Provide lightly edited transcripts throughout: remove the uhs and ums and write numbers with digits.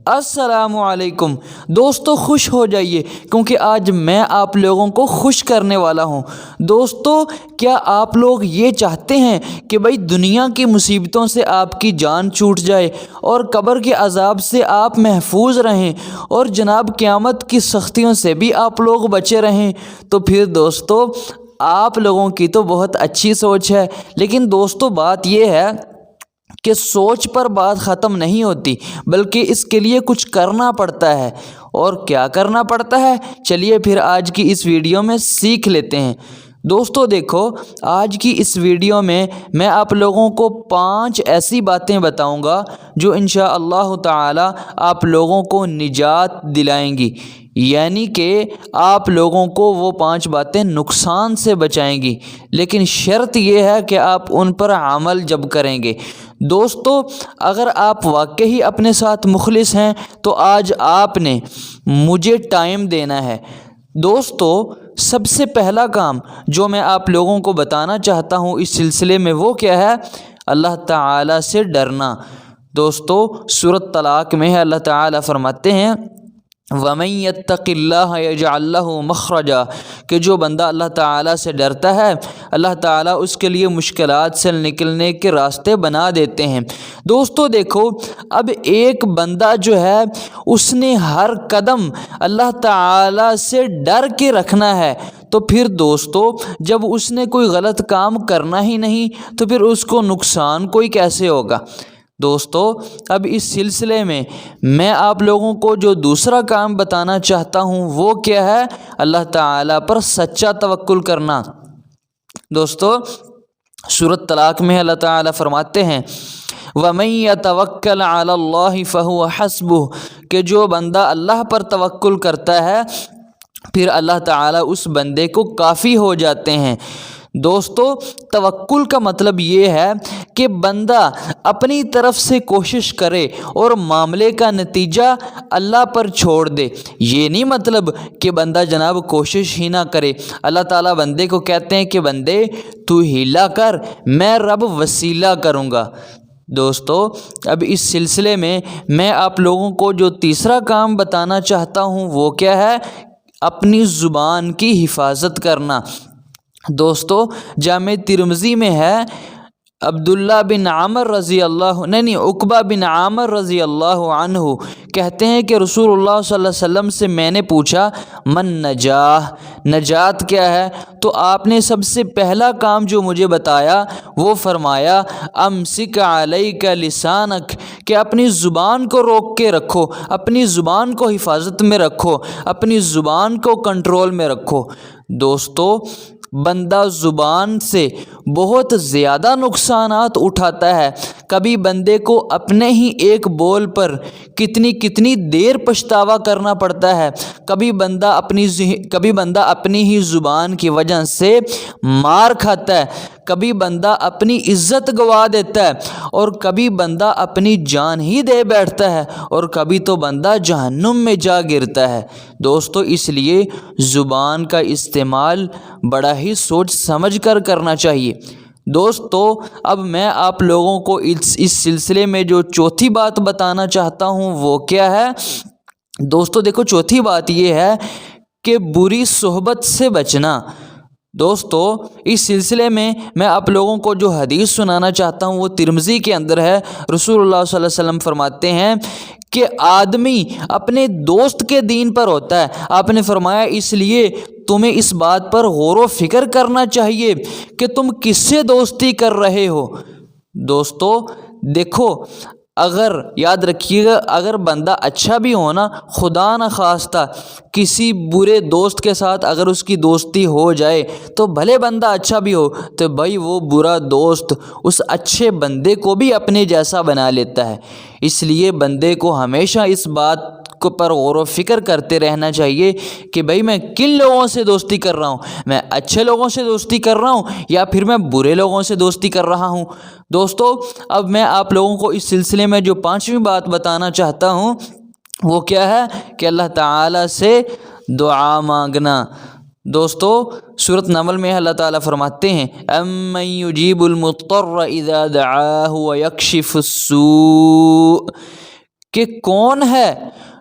السلام علیکم دوستو، خوش ہو جائیے کیونکہ آج میں آپ لوگوں کو خوش کرنے والا ہوں۔ دوستو، کیا آپ لوگ یہ چاہتے ہیں کہ بھئی دنیا کی مصیبتوں سے آپ کی جان چھوٹ جائے اور قبر کے عذاب سے آپ محفوظ رہیں اور جناب قیامت کی سختیوں سے بھی آپ لوگ بچے رہیں؟ تو پھر دوستو، آپ لوگوں کی تو بہت اچھی سوچ ہے، لیکن دوستو بات یہ ہے کہ سوچ پر بات ختم نہیں ہوتی، بلکہ اس کے لیے کچھ کرنا پڑتا ہے۔ اور کیا کرنا پڑتا ہے؟ چلیے پھر آج کی اس ویڈیو میں سیکھ لیتے ہیں۔ دوستو دیکھو، آج کی اس ویڈیو میں آپ لوگوں کو 5 ایسی باتیں بتاؤں گا جو انشاءاللہ تعالی آپ لوگوں کو نجات دلائیں گی، یعنی کہ آپ لوگوں کو وہ 5 باتیں نقصان سے بچائیں گی، لیکن شرط یہ ہے کہ آپ ان پر عمل جب کریں گے۔ دوستو، اگر آپ واقعی اپنے ساتھ مخلص ہیں تو آج آپ نے مجھے ٹائم دینا ہے۔ دوستو، سب سے پہلا کام جو میں آپ لوگوں کو بتانا چاہتا ہوں اس سلسلے میں وہ کیا ہے؟ اللہ تعالیٰ سے ڈرنا۔ دوستو، سورۃ طلاق میں ہے، اللہ تعالیٰ فرماتے ہیں وَمَن يَتَّقِ اللَّهَ يَجْعَل لَّهُ مَخْرَجًا، کہ جو بندہ اللہ تعالیٰ سے ڈرتا ہے اللہ تعالیٰ اس کے لیے مشکلات سے نکلنے کے راستے بنا دیتے ہیں۔ دوستو دیکھو، اب ایک بندہ جو ہے اس نے ہر قدم اللہ تعالیٰ سے ڈر کے رکھنا ہے، تو پھر دوستو جب اس نے کوئی غلط کام کرنا ہی نہیں تو پھر اس کو نقصان کوئی کیسے ہوگا؟ دوستو، اب اس سلسلے میں آپ لوگوں کو جو دوسرا کام بتانا چاہتا ہوں وہ کیا ہے؟ اللہ تعالیٰ پر سچا توکل کرنا۔ دوستو، سورۃ طلاق میں اللہ تعالیٰ فرماتے ہیں وَمَن يَتَوَكَّلْ عَلَى اللَّهِ فَهُوَ حَسْبُهُ، کہ جو بندہ اللہ پر توکل کرتا ہے پھر اللہ تعالیٰ اس بندے کو کافی ہو جاتے ہیں۔ دوستو، توکل کا مطلب یہ ہے کہ بندہ اپنی طرف سے کوشش کرے اور معاملے کا نتیجہ اللہ پر چھوڑ دے۔ یہ نہیں مطلب کہ بندہ جناب کوشش ہی نہ کرے۔ اللہ تعالیٰ بندے کو کہتے ہیں کہ بندے تو ہیلا کر، میں رب وسیلہ کروں گا۔ دوستو، اب اس سلسلے میں آپ لوگوں کو جو تیسرا کام بتانا چاہتا ہوں وہ کیا ہے؟ اپنی زبان کی حفاظت کرنا۔ دوستو، جامع ترمذی میں ہے عبداللہ بن عامر رضی اللہ عقبہ بن عامر رضی اللہ عنہ کہتے ہیں کہ رسول اللہ صلی اللہ علیہ وسلم سے میں نے پوچھا من نجاح، نجات کیا ہے؟ تو آپ نے سب سے پہلا کام جو مجھے بتایا وہ فرمایا امسک علیک لسانک، کہ اپنی زبان کو روک کے رکھو، اپنی زبان کو حفاظت میں رکھو، اپنی زبان کو کنٹرول میں رکھو۔ دوستو، بندہ زبان سے بہت زیادہ نقصانات اٹھاتا ہے۔ کبھی بندے کو اپنے ہی ایک بول پر کتنی دیر پچھتاوا کرنا پڑتا ہے۔ کبھی بندہ اپنی ہی زبان کی وجہ سے مار کھاتا ہے، کبھی بندہ اپنی عزت گوا دیتا ہے، اور کبھی بندہ اپنی جان ہی دے بیٹھتا ہے، اور کبھی تو بندہ جہنم میں جا گرتا ہے۔ دوستو، اس لیے زبان کا استعمال بڑا ہی سوچ سمجھ کر کرنا چاہیے۔ دوستو، اب میں آپ لوگوں کو اس سلسلے میں جو چوتھی بات بتانا چاہتا ہوں وہ کیا ہے؟ دوستو دیکھو، چوتھی بات یہ ہے کہ بری صحبت سے بچنا۔ دوستو، اس سلسلے میں آپ لوگوں کو جو حدیث سنانا چاہتا ہوں وہ ترمذی کے اندر ہے۔ رسول اللہ صلی اللہ علیہ وسلم فرماتے ہیں کہ آدمی اپنے دوست کے دین پر ہوتا ہے۔ آپ نے فرمایا اس لیے تمہیں اس بات پر غور و فکر کرنا چاہیے کہ تم کس سے دوستی کر رہے ہو۔ دوستو دیکھو، اگر یاد رکھیے گا، اگر بندہ اچھا بھی ہو نا، خدا نہ خواستہ کسی برے دوست کے ساتھ اگر اس کی دوستی ہو جائے تو بھلے بندہ اچھا بھی ہو تو بھائی وہ برا دوست اس اچھے بندے کو بھی اپنے جیسا بنا لیتا ہے۔ اس لیے بندے کو ہمیشہ اس بات پر غور و فکر کرتے رہنا چاہیے کہ بھائی میں کن لوگوں سے دوستی کر رہا ہوں، میں اچھے لوگوں سے دوستی کر رہا ہوں یا پھر میں برے لوگوں سے دوستی کر رہا ہوں۔ دوستو، اب میں آپ لوگوں کو اس سلسلے میں جو 5ویں بات بتانا چاہتا ہوں وہ کیا ہے کہ اللہ تعالیٰ سے دعا مانگنا۔ دوستو، سورۃ نمل میں اللہ تعالیٰ فرماتے ہیں اَمَّن يُجِيبُ الْمُضْطَرَّ إِذَا دَعَاهُ وَيَكْشِفُ السُّوءَ، کہ کون ہے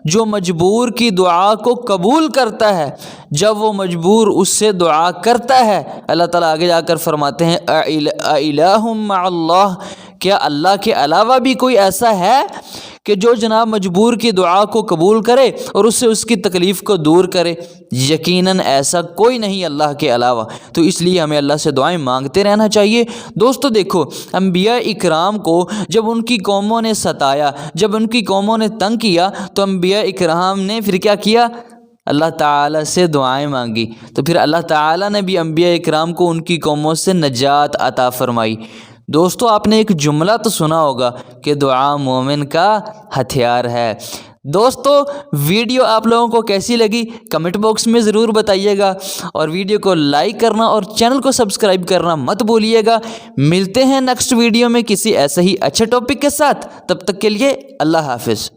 جو مجبور کی دعا کو قبول کرتا ہے جب وہ مجبور اس سے دعا کرتا ہے۔ اللہ تعالیٰ آگے جا کر فرماتے ہیں اَإِلَٰهٌ مَّعَ اللَّهِ، کیا اللہ کے علاوہ بھی کوئی ایسا ہے کہ جو جناب مجبور کی دعا کو قبول کرے اور اس سے اس کی تکلیف کو دور کرے؟ یقیناً ایسا کوئی نہیں اللہ کے علاوہ۔ تو اس لیے ہمیں اللہ سے دعائیں مانگتے رہنا چاہیے۔ دوستو دیکھو، انبیاء اکرام کو جب ان کی قوموں نے ستایا، جب ان کی قوموں نے تنگ کیا، تو انبیاء اکرام نے پھر کیا کیا؟ اللہ تعالیٰ سے دعائیں مانگی۔ تو پھر اللہ تعالیٰ نے بھی انبیاء اکرام کو ان کی قوموں سے نجات عطا فرمائی۔ دوستو آپ نے ایک جملہ تو سنا ہوگا کہ دعا مومن کا ہتھیار ہے۔ دوستو ویڈیو آپ لوگوں کو کیسی لگی کمنٹ باکس میں ضرور بتائیے گا، اور ویڈیو کو لائک کرنا اور چینل کو سبسکرائب کرنا مت بھولیے گا۔ ملتے ہیں نیکسٹ ویڈیو میں کسی ایسے ہی اچھے ٹاپک کے ساتھ، تب تک کے لیے اللہ حافظ۔